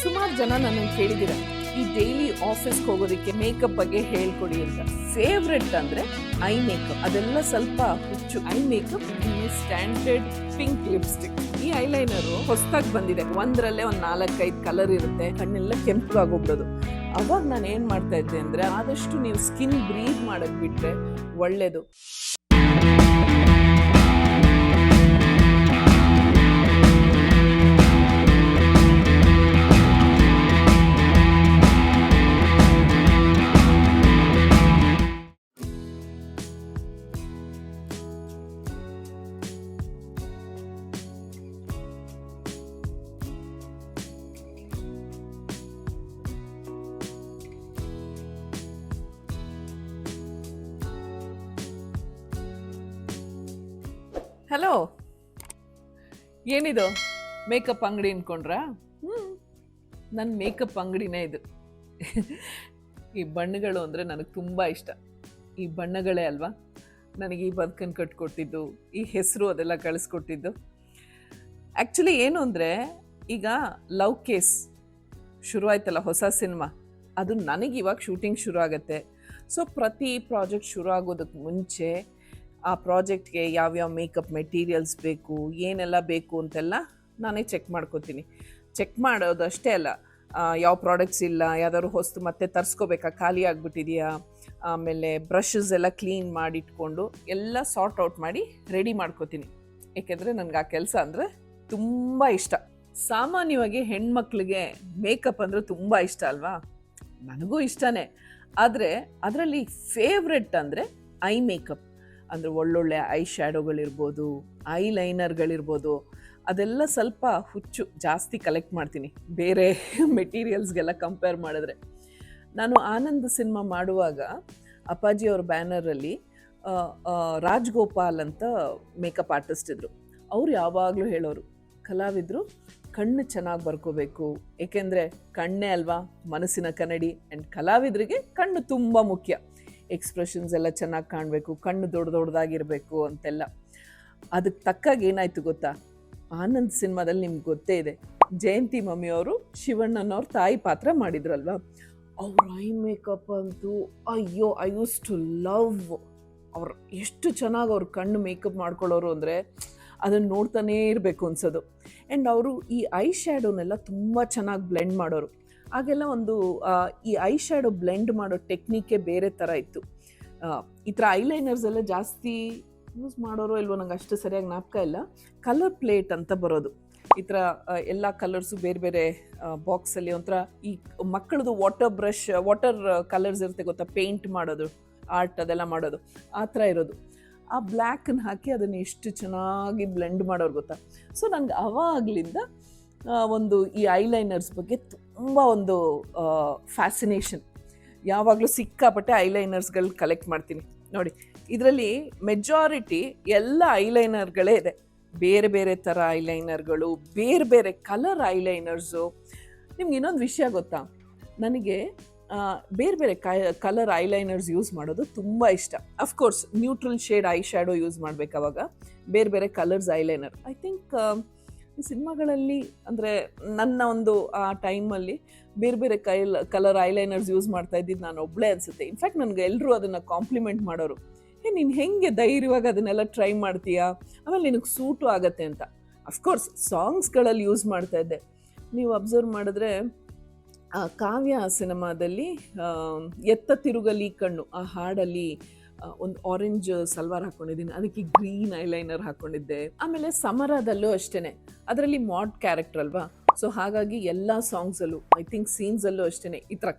ಸುಮಾರು ಜನ ನನ್ನನ್ನು ಕೇಳಿದ್ದೀರ ಈ ಡೈಲಿ ಆಫೀಸ್ಗೆ ಹೋಗೋದಕ್ಕೆ ಮೇಕಪ್ ಬಗ್ಗೆ ಹೇಳ್ಕೊಡಿ ಅಂತ. ಫೇವ್ರೆಟ್ ಅಂದ್ರೆ ಐ ಮೇಕಪ್. ಅದೆಲ್ಲ ಸ್ವಲ್ಪ ಹುಚ್ಚು. I makeup standard pink lipstick. ಈ ಐಲೈನರ್ ಹೊಸದಾಗಿ ಬಂದಿದೆ. ಒಂದ್ರಲ್ಲೇ ಒಂದ್ 4-5 ಕಲರ್ ಇರುತ್ತೆ. ಕಣ್ಣೆಲ್ಲ ಕೆಂಪಗಾಗೋಗ್ಬಿಡೋದು. ಅವಾಗ ನಾನು ಏನ್ ಮಾಡ್ತಾ ಇದ್ದೆ ಅಂದ್ರೆ, ಆದಷ್ಟು ನೀವು ಸ್ಕಿನ್ ಬ್ರೀತ್ ಮಾಡಕ್ ಬಿಟ್ರೆ ಒಳ್ಳೇದು. ಹಲೋ, ಏನಿದು ಮೇಕಪ್ ಅಂಗಡಿ ಅನ್ಕೊಂಡ್ರಾ? ನನ್ನ ಮೇಕಪ್ ಅಂಗಡಿನೇ ಇದು. ಈ ಬಣ್ಣಗಳು ಅಂದರೆ ನನಗೆ ತುಂಬ ಇಷ್ಟ. ಈ ಬಣ್ಣಗಳೇ ಅಲ್ವಾ ನನಗೆ ಈ ಬದುಕನ್ನು ಕಟ್ಕೊಟ್ಟಿದ್ದು, ಈ ಹೆಸರು ಅದೆಲ್ಲ ಕಳಿಸ್ಕೊಟ್ಟಿದ್ದು. ಆ್ಯಕ್ಚುಲಿ ಏನು ಅಂದರೆ, ಈಗ ಲವ್ ಕೇಸ್ ಶುರುವಾಯ್ತಲ್ಲ, ಹೊಸ ಸಿನಿಮಾ, ಅದು ನನಗೆ ಇವಾಗ ಶೂಟಿಂಗ್ ಶುರು ಆಗುತ್ತೆ. ಸೊ ಪ್ರತಿ ಪ್ರಾಜೆಕ್ಟ್ ಶುರು ಆಗೋದಕ್ಕೆ ಮುಂಚೆ ಆ ಪ್ರಾಜೆಕ್ಟ್ಗೆ ಯಾವ್ಯಾವ ಮೇಕಪ್ ಮೆಟೀರಿಯಲ್ಸ್ ಬೇಕು, ಏನೆಲ್ಲ ಬೇಕು ಅಂತೆಲ್ಲ ನಾನೇ ಚೆಕ್ ಮಾಡ್ಕೋತೀನಿ. ಚೆಕ್ ಮಾಡೋದಷ್ಟೇ ಅಲ್ಲ, ಯಾವ ಪ್ರಾಡಕ್ಟ್ಸ್ ಇಲ್ಲ, ಯಾವ್ದಾದ್ರು ಹೊಸ್ತು ಮತ್ತೆ ತರಿಸ್ಕೋಬೇಕಾ, ಖಾಲಿ ಆಗಿಬಿಟ್ಟಿದೆಯಾ, ಆಮೇಲೆ ಬ್ರಷಸ್ ಎಲ್ಲ ಕ್ಲೀನ್ ಮಾಡಿಟ್ಕೊಂಡು ಎಲ್ಲ ಸಾರ್ಟ್ ಔಟ್ ಮಾಡಿ ರೆಡಿ ಮಾಡ್ಕೋತೀನಿ. ಏಕೆಂದರೆ ನನಗೆ ಆ ಕೆಲಸ ಅಂದರೆ ತುಂಬ ಇಷ್ಟ. ಸಾಮಾನ್ಯವಾಗಿ ಹೆಣ್ಮಕ್ಳಿಗೆ ಮೇಕಪ್ ಅಂದರೆ ತುಂಬ ಇಷ್ಟ ಅಲ್ವಾ? ನನಗೂ ಇಷ್ಟನೇ. ಆದರೆ ಅದರಲ್ಲಿ ಫೇವ್ರೆಟ್ ಅಂದರೆ ಐ ಮೇಕಪ್. ಅಂದರೆ ಒಳ್ಳೊಳ್ಳೆ ಐ ಶ್ಯಾಡೋಗಳಿರ್ಬೋದು, ಐ ಲೈನರ್ಗಳಿರ್ಬೋದು, ಅದೆಲ್ಲ ಸ್ವಲ್ಪ ಹುಚ್ಚು ಜಾಸ್ತಿ ಕಲೆಕ್ಟ್ ಮಾಡ್ತೀನಿ ಬೇರೆ ಮೆಟೀರಿಯಲ್ಸ್ಗೆಲ್ಲ ಕಂಪೇರ್ ಮಾಡಿದ್ರೆ. ನಾನು ಆನಂದ್ ಸಿನಿಮಾ ಮಾಡುವಾಗ ಅಪ್ಪಾಜಿಯವ್ರ ಬ್ಯಾನರಲ್ಲಿ ರಾಜ್ಗೋಪಾಲ್ ಅಂತ ಮೇಕಪ್ ಆರ್ಟಿಸ್ಟ್ ಇದ್ದರು. ಅವ್ರು ಯಾವಾಗಲೂ ಹೇಳೋರು, ಕಲಾವಿದರು ಕಣ್ಣು ಚೆನ್ನಾಗಿ ಬರ್ಕೋಬೇಕು, ಏಕೆಂದರೆ ಕಣ್ಣೇ ಅಲ್ವಾ ಮನಸ್ಸಿನ ಕನ್ನಡಿ. ಆ್ಯಂಡ್ ಕಲಾವಿದರಿಗೆ ಕಣ್ಣು ತುಂಬ ಮುಖ್ಯ. ಎಕ್ಸ್ಪ್ರೆಷನ್ಸ್ ಎಲ್ಲ ಚೆನ್ನಾಗಿ ಕಾಣಬೇಕು, ಕಣ್ಣು ದೊಡ್ಡದಾಗಿರಬೇಕು ಅಂತೆಲ್ಲ. ಅದಕ್ಕೆ ತಕ್ಕಾಗಿ ಏನಾಯಿತು ಗೊತ್ತಾ? ಆನಂದ್ ಸಿನಿಮಾದಲ್ಲಿ ನಿಮ್ಗೆ ಗೊತ್ತೇ ಇದೆ, ಜಯಂತಿ ಮಮ್ಮಿಯವರು ಶಿವಣ್ಣನವ್ರ ತಾಯಿ ಪಾತ್ರ ಮಾಡಿದ್ರಲ್ವ, ಅವ್ರ ಐ ಮೇಕಪ್ ಅಂತೂ ಅಯ್ಯೋ, ಐ ಯೂಸ್ ಟು ಲವ್. ಅವ್ರು ಎಷ್ಟು ಚೆನ್ನಾಗಿ ಅವ್ರ ಕಣ್ಣು ಮೇಕಪ್ ಮಾಡ್ಕೊಳ್ಳೋರು ಅಂದರೆ ಅದನ್ನು ನೋಡ್ತಾನೇ ಇರಬೇಕು ಅನ್ಸೋದು. ಆ್ಯಂಡ್ ಅವರು ಈ ಐ ಶ್ಯಾಡೋನೆಲ್ಲ ತುಂಬ ಚೆನ್ನಾಗಿ ಬ್ಲೆಂಡ್ ಮಾಡೋರು. ಆಗೆಲ್ಲ ಒಂದು ಈ ಐ ಶ್ಯಾಡೋ ಬ್ಲೆಂಡ್ ಮಾಡೋ ಟೆಕ್ನಿಕ್ಕೇ ಬೇರೆ ಥರ ಇತ್ತು. ಈ ಥರ ಐಲೈನರ್ಸ್ ಎಲ್ಲ ಜಾಸ್ತಿ ಯೂಸ್ ಮಾಡೋರು ಇಲ್ವೋ ನಂಗೆ ಅಷ್ಟು ಸರಿಯಾಗಿ ಜ್ಞಾಪಕ ಇಲ್ಲ. ಕಲರ್ ಪ್ಲೇಟ್ ಅಂತ ಬರೋದು, ಈ ಥರ ಎಲ್ಲ ಕಲರ್ಸು ಬೇರೆ ಬೇರೆ ಬಾಕ್ಸಲ್ಲಿ ಒಂಥರ ಈ ಮಕ್ಕಳದು ವಾಟರ್ ಕಲರ್ಸ್ ಇರುತ್ತೆ ಗೊತ್ತಾ, ಪೇಂಟ್ ಮಾಡೋದು, ಆರ್ಟ್ ಅದೆಲ್ಲ ಮಾಡೋದು, ಆ ಥರ ಇರೋದು. ಆ ಬ್ಲ್ಯಾಕನ್ನು ಹಾಕಿ ಅದನ್ನು ಎಷ್ಟು ಚೆನ್ನಾಗಿ ಬ್ಲೆಂಡ್ ಮಾಡೋರು ಗೊತ್ತಾ. ಸೊ ನನಗೆ ಆವಾಗಲಿಂದ ಒಂದು ಈ ಐಲೈನರ್ಸ್ ಬಗ್ಗೆ ತುಂಬ ಒಂದು ಫ್ಯಾಸಿನೇಷನ್. ಯಾವಾಗಲೂ ಸಿಕ್ಕಾಪಟ್ಟೆ ಐಲೈನರ್ಸ್ಗಳು ಕಲೆಕ್ಟ್ ಮಾಡ್ತೀನಿ. ನೋಡಿ, ಇದರಲ್ಲಿ ಮೆಜಾರಿಟಿ ಎಲ್ಲ ಐಲೈನರ್ಗಳೇ ಇದೆ. ಬೇರೆ ಬೇರೆ ಥರ ಐಲೈನರ್ಗಳು, ಬೇರೆ ಬೇರೆ ಕಲರ್ ಐಲೈನರ್ಸು. ನಿಮ್ಗೆ ಇನ್ನೊಂದು ವಿಷಯ ಗೊತ್ತಾ, ನನಗೆ ಬೇರೆ ಬೇರೆ ಕಲರ್ ಐಲೈನರ್ಸ್ ಯೂಸ್ ಮಾಡೋದು ತುಂಬ ಇಷ್ಟ. Of course neutral shade I shadow use ಮಾಡಬೇಕು, ಅವಾಗ ಬೇರೆ ಬೇರೆ ಕಲರ್ಸ್ ಐಲೈನರ್. ಐ ಥಿಂಕ್ ಈ ಸಿನಿಮಾಗಳಲ್ಲಿ ಅಂದರೆ ನನ್ನ ಒಂದು ಆ ಟೈಮಲ್ಲಿ ಬೇರೆ ಬೇರೆ ಕಲರ್ ಐಲೈನರ್ಸ್ ಯೂಸ್ ಮಾಡ್ತಾ ಇದ್ದಿದ್ದು ನಾನು ಒಬ್ಬಳೇ ಅನಿಸುತ್ತೆ. ಇನ್ಫ್ಯಾಕ್ಟ್ ನನಗೆ ಎಲ್ಲರೂ ಅದನ್ನು ಕಾಂಪ್ಲಿಮೆಂಟ್ ಮಾಡೋರು, ನೀನು ಹೆಂಗೆ ಧೈರ್ಯವಾಗಿ ಅದನ್ನೆಲ್ಲ ಟ್ರೈ ಮಾಡ್ತೀಯಾ, ಆಮೇಲೆ ನಿನಗೆ ಸೂಟು ಆಗತ್ತೆ ಅಂತ. ಅಫ್ಕೋರ್ಸ್ ಸಾಂಗ್ಸ್ಗಳಲ್ಲಿ ಯೂಸ್ ಮಾಡ್ತಾ ಇದ್ದೆ. ನೀವು ಅಬ್ಸರ್ವ್ ಮಾಡಿದ್ರೆ ಕಾವ್ಯ ಸಿನಿಮಾದಲ್ಲಿ ಎತ್ತ ತಿರುಗಲಿ ಕಣ್ಣು ಆ ಹಾಡಲ್ಲಿ ಒಂದು ಆರೆಂಜ್ ಸಲ್ವಾರ್ ಹಾಕ್ಕೊಂಡಿದ್ದೀನಿ, ಅದಕ್ಕೆ ಗ್ರೀನ್ ಐಲೈನರ್ ಹಾಕ್ಕೊಂಡಿದ್ದೆ. ಆಮೇಲೆ ಸಮರದಲ್ಲೂ ಅಷ್ಟೇ, ಅದರಲ್ಲಿ ಮಾಡ್ ಕ್ಯಾರೆಕ್ಟರ್ ಅಲ್ವಾ, ಸೊ ಹಾಗಾಗಿ ಎಲ್ಲ ಸಾಂಗ್ಸಲ್ಲೂ ಐ ಥಿಂಕ್ ಸೀನ್ಸಲ್ಲೂ ಅಷ್ಟೇ ಈ ಥರ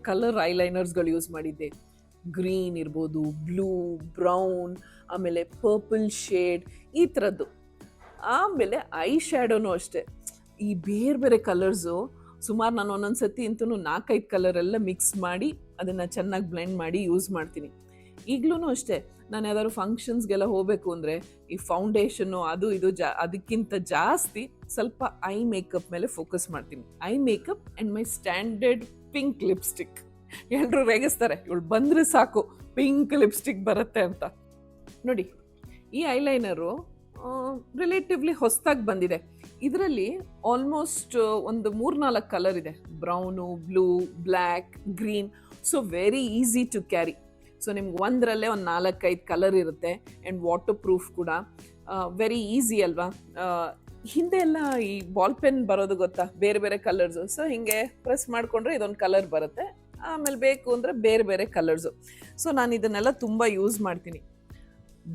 ಕಲರ್ ಐಲೈನರ್ಸ್ಗಳು ಯೂಸ್ ಮಾಡಿದ್ದೆ. ಗ್ರೀನ್ ಇರ್ಬೋದು, ಬ್ಲೂ, ಬ್ರೌನ್, ಆಮೇಲೆ ಪರ್ಪಲ್ ಶೇಡ್, ಈ ಥರದ್ದು. ಆಮೇಲೆ ಐ ಶ್ಯಾಡೋನು ಅಷ್ಟೇ, ಈ ಬೇರೆ ಬೇರೆ ಕಲರ್ಸು ಸುಮಾರು ನಾನು ಒಂದೊಂದು ಸತಿ ಅಂತೂ 4-5 ಕಲರೆಲ್ಲ ಮಿಕ್ಸ್ ಮಾಡಿ ಅದನ್ನು ಚೆನ್ನಾಗಿ ಬ್ಲೆಂಡ್ ಮಾಡಿ ಯೂಸ್ ಮಾಡ್ತೀನಿ. ಈಗಲೂ ಅಷ್ಟೇ, ನಾನು ಯಾವ್ದಾದ್ರು ಫಂಕ್ಷನ್ಸ್ಗೆಲ್ಲ ಹೋಗಬೇಕು ಅಂದರೆ ಈ ಫೌಂಡೇಶನ್ನು ಅದು ಇದು ಅದಕ್ಕಿಂತ ಜಾಸ್ತಿ ಸ್ವಲ್ಪ ಐ ಮೇಕಪ್ ಮೇಲೆ ಫೋಕಸ್ ಮಾಡ್ತೀನಿ. I makeup and my standard pink lipstick. ಎಲ್ಲರೂ ರೇಗಿಸ್ತಾರೆ, ಇವಳು ಬಂದರೆ ಸಾಕು ಪಿಂಕ್ ಲಿಪ್ಸ್ಟಿಕ್ ಬರುತ್ತೆ ಅಂತ. ನೋಡಿ, ಈ ಐಲೈನರು ರಿಲೇಟಿವ್ಲಿ ಹೊಸದಾಗಿ ಬಂದಿದೆ. ಇದರಲ್ಲಿ ಆಲ್ಮೋಸ್ಟ್ ಒಂದು 3-4 ಕಲರ್ ಇದೆ. Brown, blue, black, green. So very easy to carry. So ನಿಮ್ಗೆ ಒಂದರಲ್ಲೇ ಒಂದು 4-5 ಕಲರ್ ಇರುತ್ತೆ. ಆ್ಯಂಡ್ ವಾಟರ್ ಪ್ರೂಫ್ ಕೂಡ. ವೆರಿ ಈಸಿ ಅಲ್ವಾ? ಹಿಂದೆ ಎಲ್ಲ ಈ ಬಾಲ್ ಪೆನ್ ಬರೋದು ಗೊತ್ತಾ, ಬೇರೆ ಬೇರೆ ಕಲರ್ಸು. ಸೊ ಹಿಂಗೆ ಪ್ರೆಸ್ ಮಾಡಿಕೊಂಡ್ರೆ ಇದೊಂದು ಕಲರ್ ಬರುತ್ತೆ. ಆಮೇಲೆ ಬೇಕು ಅಂದರೆ ಬೇರೆ ಬೇರೆ ಕಲರ್ಸು. ಸೊ ನಾನು ಇದನ್ನೆಲ್ಲ ತುಂಬ ಯೂಸ್ ಮಾಡ್ತೀನಿ.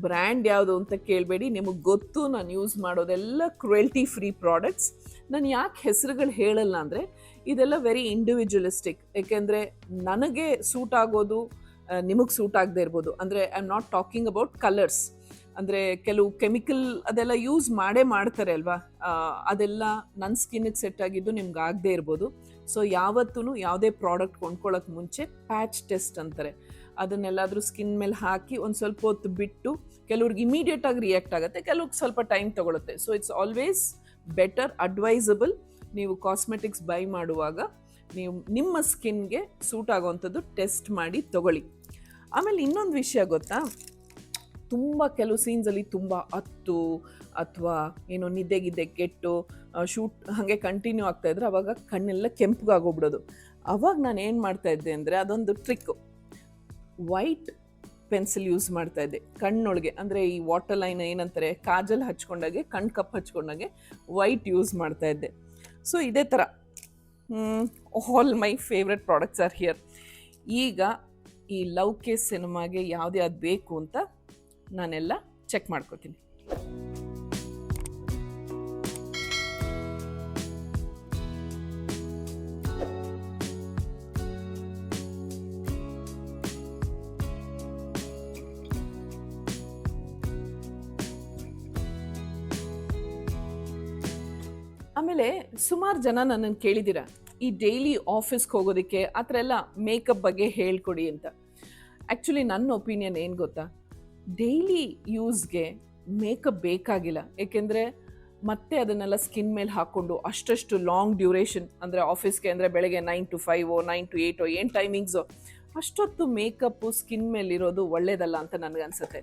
ಬ್ರ್ಯಾಂಡ್ ಯಾವುದು ಅಂತ ಕೇಳಬೇಡಿ, ನಿಮಗೆ ಗೊತ್ತು. ನಾನು ಯೂಸ್ ಮಾಡೋದೆಲ್ಲ ಕ್ರುಯಲ್ಟಿ ಫ್ರೀ ಪ್ರಾಡಕ್ಟ್ಸ್. ನಾನು ಯಾಕೆ ಹೆಸರುಗಳು ಹೇಳಲ್ಲ ಅಂದರೆ ಇದೆಲ್ಲ ವೆರಿ ಇಂಡಿವಿಜುವಲಿಸ್ಟಿಕ್. ಏಕೆಂದರೆ ನನಗೆ ಸೂಟ್ ಆಗೋದು ನಿಮಗೆ ಸೂಟ್ ಆಗದೆ ಇರ್ಬೋದು. ಅಂದರೆ I am not talking about colours. ಅಂದರೆ ಕೆಲವು ಕೆಮಿಕಲ್ ಅದೆಲ್ಲ ಯೂಸ್ ಮಾಡ್ತಾರೆ ಅಲ್ವಾ, ಅದೆಲ್ಲ ನನ್ನ ಸ್ಕಿನ್ನಿಗೆ ಸೆಟ್ ಆಗಿದ್ದು ನಿಮ್ಗೆ ಆಗದೆ ಇರ್ಬೋದು. ಸೊ ಯಾವತ್ತೂ ಯಾವುದೇ ಪ್ರಾಡಕ್ಟ್ ಕೊಂಡ್ಕೊಳ್ಳೋಕೆ ಮುಂಚೆ ಪ್ಯಾಚ್ ಟೆಸ್ಟ್ ಅಂತಾರೆ. ಅದನ್ನೆಲ್ಲಾದರೂ ಸ್ಕಿನ್ ಮೇಲೆ ಹಾಕಿ ಒಂದು ಸ್ವಲ್ಪ ಹೊತ್ತು ಬಿಟ್ಟು, ಕೆಲವ್ರಿಗೆ ಇಮಿಡಿಯೇಟಾಗಿ ರಿಯಾಕ್ಟ್ ಆಗುತ್ತೆ, ಕೆಲವ್ರಿಗೆ ಸ್ವಲ್ಪ ಟೈಮ್ ತೊಗೊಳುತ್ತೆ. So it's always better, advisable, ನೀವು ಕಾಸ್ಮೆಟಿಕ್ಸ್ ಬೈ ಮಾಡುವಾಗ ನೀವು ನಿಮ್ಮ ಸ್ಕಿನ್ಗೆ ಸೂಟ್ ಆಗೋವಂಥದ್ದು ಟೆಸ್ಟ್ ಮಾಡಿ ತೊಗೊಳ್ಳಿ. ಆಮೇಲೆ ಇನ್ನೊಂದು ವಿಷಯ ಗೊತ್ತಾ, ತುಂಬ ಕೆಲವು ಸೀನ್ಸಲ್ಲಿ ತುಂಬ ಹತ್ತು ಅಥವಾ ಏನೋ ನಿದ್ದೆಗಿದ್ದೆ ಕೆಟ್ಟು ಶೂಟ್ ಹಾಗೆ ಕಂಟಿನ್ಯೂ ಆಗ್ತಾಯಿದ್ರೆ ಆವಾಗ ಕಣ್ಣೆಲ್ಲ ಕೆಂಪಗಾಗೋಗ್ಬಿಡೋದು. ಅವಾಗ ನಾನು ಏನು ಮಾಡ್ತಾಯಿದ್ದೆ ಅಂದರೆ ಅದೊಂದು ಟ್ರಿಕ್ಕು, ವೈಟ್ ಪೆನ್ಸಿಲ್ ಯೂಸ್ ಮಾಡ್ತಾಯಿದ್ದೆ ಕಣ್ಣೊಳಗೆ. ಅಂದರೆ ಈ ವಾಟರ್ ಲೈನ್ ಏನಂತಾರೆ, ಕಾಜಲ್ ಹಚ್ಕೊಂಡಾಗೆ, ಕಣ್ಣು ಕಪ್ ಹಚ್ಕೊಂಡಾಗೆ ವೈಟ್ ಯೂಸ್ ಮಾಡ್ತಾಯಿದ್ದೆ. ಸೊ ಇದೇ ಥರ all my favourite products are here. ಈಗ ಈ ಲವ್ ಕೇಸ್ ಸಿನಿಮಾಗೆ ಯಾವ್ದು ಬೇಕು ಅಂತ ನಾನೆಲ್ಲ ಚೆಕ್ ಮಾಡ್ಕೋತೀನಿ. ಆಮೇಲೆ ಸುಮಾರು ಜನ ನನ್ನನ್ನು ಕೇಳಿದ್ದೀರ, ಈ ಡೈಲಿ ಆಫೀಸ್ಗೆ ಹೋಗೋದಕ್ಕೆ ಆ ಥರ ಎಲ್ಲ ಮೇಕಪ್ ಬಗ್ಗೆ ಹೇಳ್ಕೊಡಿ ಅಂತ. ಆ್ಯಕ್ಚುಲಿ ನನ್ನ ಒಪಿನಿಯನ್ ಏನು ಗೊತ್ತಾ, ಡೈಲಿ ಯೂಸ್ಗೆ ಮೇಕಪ್ ಬೇಕಾಗಿಲ್ಲ. ಏಕೆಂದರೆ ಮತ್ತೆ ಅದನ್ನೆಲ್ಲ ಸ್ಕಿನ್ ಮೇಲೆ ಹಾಕ್ಕೊಂಡು ಅಷ್ಟು ಲಾಂಗ್ ಡ್ಯೂರೇಷನ್, ಅಂದರೆ ಆಫೀಸ್ಗೆ ಅಂದರೆ ಬೆಳಗ್ಗೆ 9 to 5 9 to 8 ಏನು ಟೈಮಿಂಗ್ಸು, ಅಷ್ಟೊತ್ತು ಮೇಕಪ್ಪು ಸ್ಕಿನ್ ಮೇಲಿರೋದು ಒಳ್ಳೇದಲ್ಲ ಅಂತ ನನಗನ್ಸುತ್ತೆ.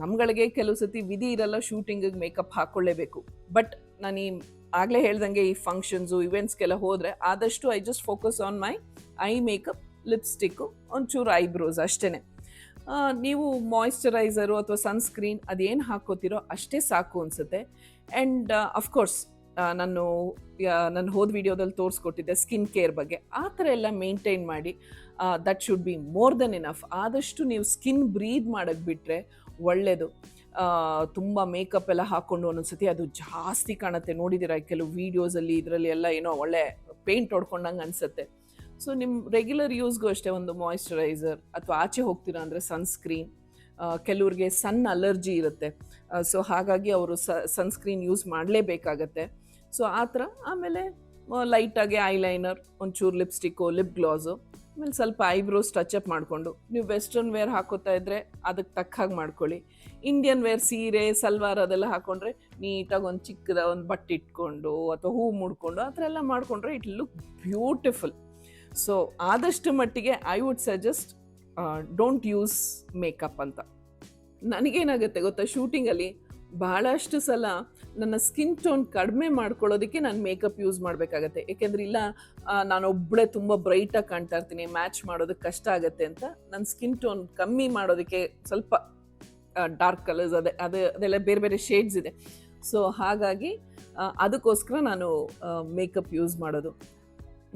ನಮ್ಗಳಿಗೆ ಕೆಲವು ಸತಿ ವಿಧಿ ಇರಲ್ಲ, ಶೂಟಿಂಗಿಗೆ ಮೇಕಪ್ ಹಾಕ್ಕೊಳ್ಳೇಬೇಕು. ಬಟ್ ನಾನು ಆಗಲೇ ಹೇಳ್ದಂಗೆ ಈ ಫಂಕ್ಷನ್ಸು ಇವೆಂಟ್ಸ್ಗೆಲ್ಲ ಹೋದರೆ ಆದಷ್ಟು I just focus on my I makeup, lipstick, ಒಂಚೂರು ಐಬ್ರೋಸ್ ಅಷ್ಟೇ. ನೀವು ಮಾಯಿಶ್ಚರೈಸರು ಅಥವಾ ಸನ್ಸ್ಕ್ರೀನ್ ಅದೇನು ಹಾಕೋತಿರೋ ಅಷ್ಟೇ ಸಾಕು ಅನಿಸುತ್ತೆ. ಆ್ಯಂಡ್ ಅಫ್ಕೋರ್ಸ್ ನಾನು ಹೋದ ವಿಡಿಯೋದಲ್ಲಿ ತೋರಿಸ್ಕೊಟ್ಟಿದ್ದೆ ಸ್ಕಿನ್ ಕೇರ್ ಬಗ್ಗೆ. ಆ ಥರ ಎಲ್ಲ ಮೇಂಟೈನ್ ಮಾಡಿ, that should be more than enough. ಆದಷ್ಟು ನೀವು ಸ್ಕಿನ್ ಬ್ರೀದ್ ಮಾಡೋಕ್ಕೆ ಬಿಟ್ಟರೆ ಒಳ್ಳೆಯದು. ತುಂಬ ಮೇಕಪ್ ಎಲ್ಲ ಹಾಕ್ಕೊಂಡು ಒಂದೊಂದ್ಸತಿ ಅದು ಜಾಸ್ತಿ ಕಾಣುತ್ತೆ. ನೋಡಿದ್ದೀರಾ ಕೆಲವು ವೀಡಿಯೋಸಲ್ಲಿ, ಇದರಲ್ಲಿ ಎಲ್ಲ ಏನೋ ಒಳ್ಳೆ ಪೇಂಟ್ ಹೊಡ್ಕೊಂಡಂಗೆ ಅನಿಸುತ್ತೆ. ಸೊ ನಿಮ್ಮ ರೆಗ್ಯುಲರ್ ಯೂಸ್ಗೂ ಅಷ್ಟೇ ಒಂದು ಮಾಯಿಶ್ಚರೈಸರ್, ಅಥವಾ ಆಚೆ ಹೋಗ್ತೀರಾ ಅಂದರೆ ಸನ್ಸ್ಕ್ರೀನ್. ಕೆಲವ್ರಿಗೆ ಸನ್ ಅಲರ್ಜಿ ಇರುತ್ತೆ, ಸೊ ಹಾಗಾಗಿ ಅವರು ಸನ್ಸ್ಕ್ರೀನ್ ಯೂಸ್ ಮಾಡಲೇಬೇಕಾಗತ್ತೆ. ಸೊ ಆ ಥರ. ಆಮೇಲೆ ಲೈಟಾಗಿ ಐಲೈನರ್, ಒಂಚೂರು ಲಿಪ್ಸ್ಟಿಕ್ಕು, ಲಿಪ್ ಗ್ಲಾಸು, ಆಮೇಲೆ ಸ್ವಲ್ಪ ಐಬ್ರೋಸ್ ಟಚಪ್ ಮಾಡಿಕೊಂಡು, ನೀವು ವೆಸ್ಟರ್ನ್ ವೇರ್ ಹಾಕೋತಾ ಇದ್ದರೆ ಅದಕ್ಕೆ ತಕ್ಕ ಹಾಗೆ ಮಾಡ್ಕೊಳ್ಳಿ. ಇಂಡಿಯನ್ ವೇರ್ ಸೀರೆ ಸಲ್ವಾರ್ ಅದೆಲ್ಲ ಹಾಕ್ಕೊಂಡ್ರೆ ನೀಟಾಗಿ ಒಂದು ಚಿಕ್ಕದ ಒಂದು ಬಟ್ಟೆ ಇಟ್ಕೊಂಡು ಅಥವಾ ಹೂ ಮುಡ್ಕೊಂಡು ಆ ಥರ ಎಲ್ಲ ಮಾಡಿಕೊಂಡ್ರೆ ಇಟ್ ಲುಕ್ ಬ್ಯೂಟಿಫುಲ್. ಸೊ ಆದಷ್ಟು ಮಟ್ಟಿಗೆ I would suggest don't use makeup ಅಂತ. ನನಗೇನಾಗುತ್ತೆ ಗೊತ್ತಾ, ಶೂಟಿಂಗಲ್ಲಿ ಭಾಳಷ್ಟು ಸಲ ನನ್ನ ಸ್ಕಿನ್ ಟೋನ್ ಕಡಿಮೆ ಮಾಡ್ಕೊಳ್ಳೋದಕ್ಕೆ ನಾನು ಮೇಕಪ್ ಯೂಸ್ ಮಾಡಬೇಕಾಗತ್ತೆ. ಏಕೆಂದರೆ ಇಲ್ಲ ನಾನೊಬ್ಬಳೇ ತುಂಬ ಬ್ರೈಟಾಗಿ ಕಾಣ್ತಾ ಇರ್ತೀನಿ, ಮ್ಯಾಚ್ ಮಾಡೋದಕ್ಕೆ ಕಷ್ಟ ಆಗುತ್ತೆ ಅಂತ ನನ್ನ ಸ್ಕಿನ್ ಟೋನ್ ಕಮ್ಮಿ ಮಾಡೋದಕ್ಕೆ ಸ್ವಲ್ಪ ಡಾರ್ಕ್ ಕಲರ್ಸ್ ಅದೆಲ್ಲ ಬೇರೆ ಬೇರೆ ಶೇಡ್ಸ್ ಇದೆ. ಸೊ ಹಾಗಾಗಿ ಅದಕ್ಕೋಸ್ಕರ ನಾನು ಮೇಕಪ್ ಯೂಸ್ ಮಾಡೋದು.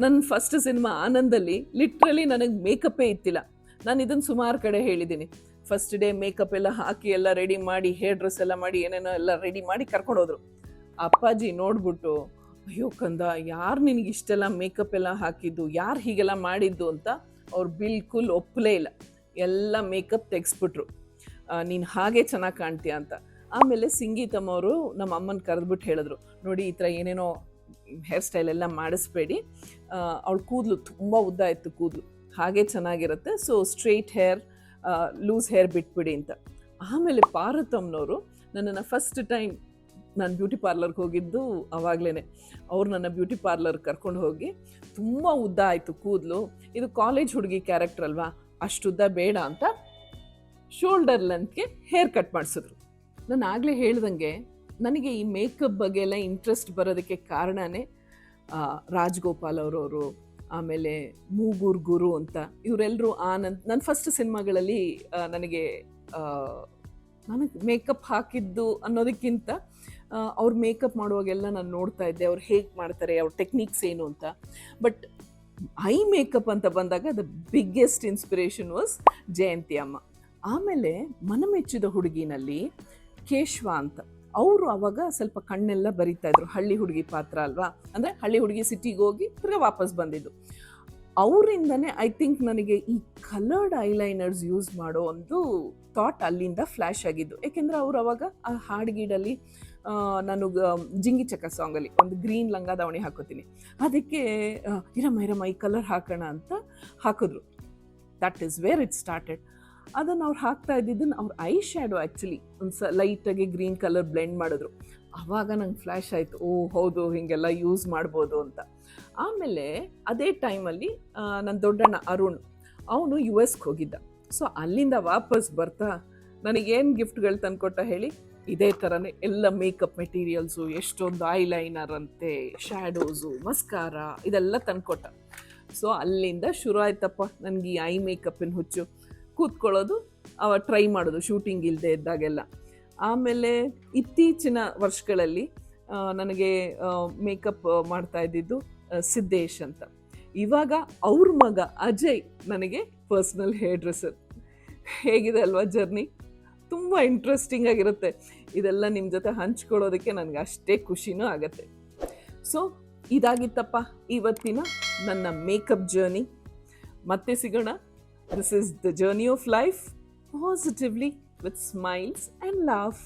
ನನ್ನ ಫಸ್ಟ್ ಸಿನಿಮಾ ಆನಂದಲ್ಲಿ ಲಿಟ್ರಲಿ ನನಗೆ ಮೇಕಪ್ಪೇ ಇತ್ತಿಲ್ಲ. ನಾನು ಇದನ್ನು ಸುಮಾರು ಕಡೆ ಹೇಳಿದ್ದೀನಿ. ಫಸ್ಟ್ ಡೇ ಮೇಕಪ್ ಎಲ್ಲ ಹಾಕಿ ಎಲ್ಲ ರೆಡಿ ಮಾಡಿ, ಹೇರ್ ಡ್ರೆಸ್ ಎಲ್ಲ ಮಾಡಿ, ಏನೇನೋ ಎಲ್ಲ ರೆಡಿ ಮಾಡಿ ಕರ್ಕೊಂಡೋದ್ರು. ಅಪ್ಪಾಜಿ ನೋಡ್ಬಿಟ್ಟು, ಅಯ್ಯೋ ಕಂದ, ಯಾರು ನಿನಗೆ ಇಷ್ಟೆಲ್ಲ ಮೇಕಪ್ ಎಲ್ಲ ಹಾಕಿದ್ದು, ಯಾರು ಹೀಗೆಲ್ಲ ಮಾಡಿದ್ದು ಅಂತ ಅವ್ರು ಬಿಲ್ಕುಲ್ ಒಪ್ಪಲೇ ಇಲ್ಲ. ಎಲ್ಲ ಮೇಕಪ್ ತೆಗೆಸ್ಬಿಟ್ರು, ನೀನು ಹಾಗೆ ಚೆನ್ನಾಗಿ ಕಾಣ್ತೀಯ ಅಂತ. ಆಮೇಲೆ ಸಂಗೀತಮ್ಮ ಅವರು ನಮ್ಮ ಅಮ್ಮನ ಕರೆದ್ಬಿಟ್ಟು ಹೇಳಿದ್ರು, ನೋಡಿ ಈ ಥರ ಏನೇನೋ ಹೇರ್ ಸ್ಟೈಲ್ ಎಲ್ಲ ಮಾಡಿಸ್ಬೇಡಿ, ಅವಳ ಕೂದಲು ತುಂಬ ಉದ್ದ ಇತ್ತು, ಕೂದಲು ಹಾಗೆ ಚೆನ್ನಾಗಿರುತ್ತೆ, so straight hair, loose hair ಬಿಟ್ಬಿಡಿ ಅಂತ. ಆಮೇಲೆ ಪಾರ್ವತಮ್ಮನವರು ನನ್ನನ್ನು ಫಸ್ಟ್ ಟೈಮ್ ನಾನು ಬ್ಯೂಟಿ ಪಾರ್ಲರ್ಗೆ ಹೋಗಿದ್ದು ಆವಾಗಲೇ. ಅವ್ರು ನನ್ನ ಬ್ಯೂಟಿ ಪಾರ್ಲರ್ ಕರ್ಕೊಂಡು ಹೋಗಿ, ತುಂಬ ಉದ್ದ ಆಯಿತು ಕೂದಲು, ಇದು ಕಾಲೇಜ್ ಹುಡುಗಿ ಕ್ಯಾರೆಕ್ಟರ್ ಅಲ್ವಾ, ಅಷ್ಟುದ್ದ ಬೇಡ ಅಂತ ಶೋಲ್ಡರ್ ಲೆಂತ್ಗೆ ಹೇರ್ ಕಟ್ ಮಾಡಿಸಿದ್ರು. ನಾನು ಆಗಲೇ ಹೇಳ್ದಂಗೆ ನನಗೆ ಈ ಮೇಕಪ್ ಬಗ್ಗೆ ಎಲ್ಲ ಇಂಟ್ರೆಸ್ಟ್ ಬರೋದಕ್ಕೆ ಕಾರಣನೇ ರಾಜ್ಗೋಪಾಲ್ ಅವರವರು, ಆಮೇಲೆ ಮೂಗೂರ್ ಗುರು ಅಂತ ಇವರೆಲ್ಲರೂ ನನ್ನ ಫಸ್ಟ್ ಸಿನಿಮಾಗಳಲ್ಲಿ ನನಗೆ ಮೇಕಪ್ ಹಾಕಿದ್ದು ಅನ್ನೋದಕ್ಕಿಂತ ಅವ್ರು ಮೇಕಪ್ ಮಾಡುವಾಗೆಲ್ಲ ನಾನು ನೋಡ್ತಾ ಇದ್ದೆ ಅವ್ರು ಹೇಗೆ ಮಾಡ್ತಾರೆ, ಅವ್ರ ಟೆಕ್ನಿಕ್ಸ್ ಏನು ಅಂತ. ಬಟ್ ಐ ಮೇಕಪ್ ಅಂತ ಬಂದಾಗ ದ ಬಿಗ್ಗೆಸ್ಟ್ ಇನ್ಸ್ಪಿರೇಷನ್ ವಾಸ್ ಜಯಂತಿ ಅಮ್ಮ. ಆಮೇಲೆ ಮನಮೆಚ್ಚಿದ ಹುಡುಗಿನಲ್ಲಿ ಕೇಶವ ಅಂತ, ಅವರು ಅವಾಗ ಸ್ವಲ್ಪ ಕಣ್ಣೆಲ್ಲ ಬರಿತಾ ಇದ್ರು, ಹಳ್ಳಿ ಹುಡುಗಿ ಪಾತ್ರ ಅಲ್ವಾ, ಅಂದರೆ ಹಳ್ಳಿ ಹುಡುಗಿ ಸಿಟಿಗೆ ಹೋಗಿ ತಿರ್ಗಾ ವಾಪಸ್ ಬಂದಿದ್ದು. ಅವರಿಂದನೇ ಐ ಥಿಂಕ್ ನನಗೆ ಈ ಕಲರ್ಡ್ ಐಲೈನರ್ಸ್ ಯೂಸ್ ಮಾಡೋ ಒಂದು ಥಾಟ್ ಅಲ್ಲಿಂದ ಫ್ಲ್ಯಾಶ್ ಆಗಿದ್ದು. ಏಕೆಂದರೆ ಅವರು ಅವಾಗ ಆ ಹಾಡುಗೀಡಲ್ಲಿ ನಾನು ಜಿಂಗಿ ಚಕ್ಕ ಸಾಂಗಲ್ಲಿ ಒಂದು ಗ್ರೀನ್ ಲಂಗ ದಾವಣಿ ಹಾಕೋತೀನಿ, ಅದಕ್ಕೆ ಇರಮ್ಮ ಈ ಕಲರ್ ಹಾಕೋಣ ಅಂತ ಹಾಕಿದ್ರು. That is where it started. ಅದನ್ನು ಅವ್ರು ಹಾಕ್ತಾ ಇದ್ದಿದ್ದನ್ನು ಅವ್ರ ಐ ಶ್ಯಾಡೋ ಆ್ಯಕ್ಚುಲಿ ಒಂದು ಲೈಟಾಗಿ ಗ್ರೀನ್ ಕಲರ್ ಬ್ಲೆಂಡ್ ಮಾಡಿದ್ರು. ಆವಾಗ ನಂಗೆ ಫ್ಲ್ಯಾಶ್ ಆಯಿತು, ಓ ಹೌದು ಹಿಂಗೆಲ್ಲ ಯೂಸ್ ಮಾಡ್ಬೋದು ಅಂತ. ಆಮೇಲೆ ಅದೇ ಟೈಮಲ್ಲಿ ನನ್ನ ದೊಡ್ಡಣ್ಣ ಅರುಣ್, ಅವನು ಯು ಎಸ್ಗೆ ಹೋಗಿದ್ದ. ಸೊ ಅಲ್ಲಿಂದ ವಾಪಸ್ ಬರ್ತಾ ನನಗೇನು ಗಿಫ್ಟ್ಗಳು ತಂದುಕೊಟ್ಟ ಹೇಳಿ, ಇದೇ ಥರನೇ ಎಲ್ಲ ಮೇಕಪ್ ಮೆಟೀರಿಯಲ್ಸು, ಎಷ್ಟೊಂದು ಐಲೈನರ್ ಅಂತೆ, ಶ್ಯಾಡೋಸು, ಮಸ್ಕಾರ ಇದೆಲ್ಲ ತಂದುಕೊಟ್ಟ. ಸೊ ಅಲ್ಲಿಂದ ಶುರು ಆಯ್ತಪ್ಪ ನನಗೆ ಈ ಐ ಮೇಕಪ್ಪಿನ ಹುಚ್ಚು. ಕೂತ್ಕೊಳ್ಳೋದು, ಟ್ರೈ ಮಾಡೋದು ಶೂಟಿಂಗ್ ಇಲ್ಲದೆ ಇದ್ದಾಗೆಲ್ಲ. ಆಮೇಲೆ ಇತ್ತೀಚಿನ ವರ್ಷಗಳಲ್ಲಿ ನನಗೆ ಮೇಕಪ್ ಮಾಡ್ತಾ ಇದ್ದಿದ್ದು ಸಿದ್ದೇಶ್ ಅಂತ. ಇವಾಗ ಅವ್ರ ಮಗ ಅಜಯ್ ನನಗೆ ಪರ್ಸ್ನಲ್ ಹೇರ್ ಡ್ರೆಸ್ಸರ್. ಹೇಗಿದೆ ಅಲ್ವಾ ಜರ್ನಿ? ತುಂಬ ಇಂಟ್ರೆಸ್ಟಿಂಗ್ ಆಗಿರುತ್ತೆ. ಇದೆಲ್ಲ ನಿಮ್ಮ ಜೊತೆ ಹಂಚ್ಕೊಳ್ಳೋದಕ್ಕೆ ನನಗೆ ಅಷ್ಟೇ ಖುಷಿನೂ ಆಗುತ್ತೆ. ಸೊ ಇದಾಗಿತ್ತಪ್ಪ ಇವತ್ತಿನ ನನ್ನ ಮೇಕಪ್ ಜರ್ನಿ. ಮತ್ತೆ ಸಿಗೋಣ. This is the journey of life, positively with smiles and laugh.